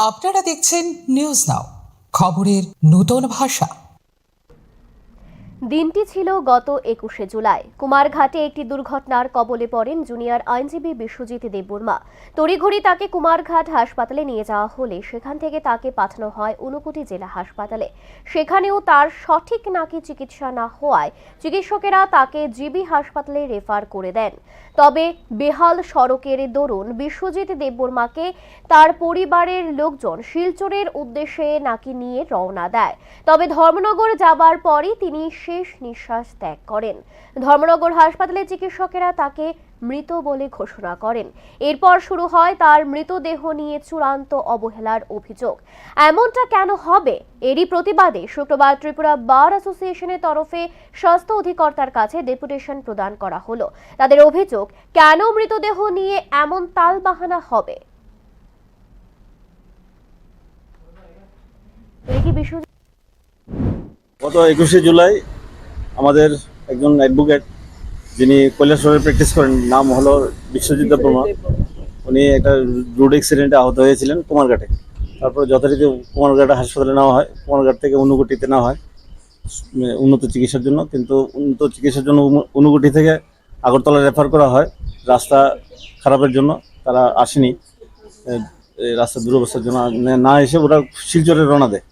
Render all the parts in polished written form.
আপনারা দেখছেন news now, খবরের নতুন ভাষা। দিনটি ছিল গত 21শে জুলাই। কুমারঘাটে একটি দুর্ঘটনার কবলে পড়েন জুনিয়র আইনজীবী বিশ্বজিৎ দেববর্মা। তড়িঘড়ি তাকে কুমারঘাট হাসপাতালে নিয়ে যাওয়া হলে সেখান থেকে তাকে পাঠানো হয় ঊনকোটি জেলা হাসপাতালে। সেখানেও তার সঠিক নাকি চিকিৎসা না হওয়ায় চিকিৎসকেরা তাকে জিবি হাসপাতালে রেফার করে দেন। তবে বেহাল সড়কের দরুন বিশ্বজিৎ দেববর্মাকে তার পরিবারের লোকজন শিলচরের উদ্দেশ্যে নাকি নিয়ে রওনা দেয়। তবে ধর্মনগর যাবার পরই তিনি শেষ নিঃশ্বাস ত্যাগ করেন। ধর্মনগর হাসপাতালে চিকিৎসকেরা তাকে মৃত বলে ঘোষণা করেন। এরপর শুরু হয় তার মৃতদেহ নিয়ে চূড়ান্ত অবহেলার অভিযোগ। এমনটা কেন হবে? এরই প্রতিবাদে শুক্রবার ত্রিপুরা বার অ্যাসোসিয়েশনের তরফে স্বাস্থ্য অধিকর্তার কাছে ডেপুটেশন প্রদান করা হলো। তাদের অভিযোগ, কেন মৃতদেহ নিয়ে এমন তালবাহানা হবে? গত 21শে জুলাই আমাদের একজন অ্যাডভোকেট, যিনি কৈলাসহরে প্র্যাকটিস করেন, নাম হলো বিশ্বজিৎ দেববর্মা। উনি একটা রোড অ্যাক্সিডেন্টে আহত হয়েছিলেন কুমারঘাটে। তারপরে যথারীতি কুমারঘাট হাসপাতালে নেওয়া হয়, কুমারঘাট থেকে ঊনকোটিতে নেওয়া হয় উন্নত চিকিৎসার জন্য। কিন্তু উন্নত চিকিৎসার জন্য ঊনকোটি থেকে আগরতলা রেফার করা হয়। রাস্তা খারাপের জন্য তারা আসেনি, রাস্তা দুরবস্থার জন্য না এসে ওরা শিলচরে রওনা দেয়।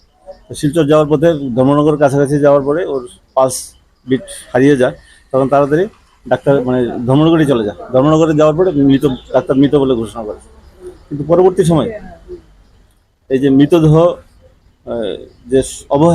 শিলচর যাওয়ার পথে ধর্মনগর কাছাকাছি যাওয়ার পরে ওর পালস বিট হারিয়ে যায়। তখন তাড়াতাড়ি ডাক্তার ধর্মনগরে চলে যায়। ধর্মনগরে যাওয়ার পরে ডাক্তার মৃত বলে ঘোষণা করে। কিন্তু পরবর্তী সময় এই যে মৃতদেহ যে অবহেলা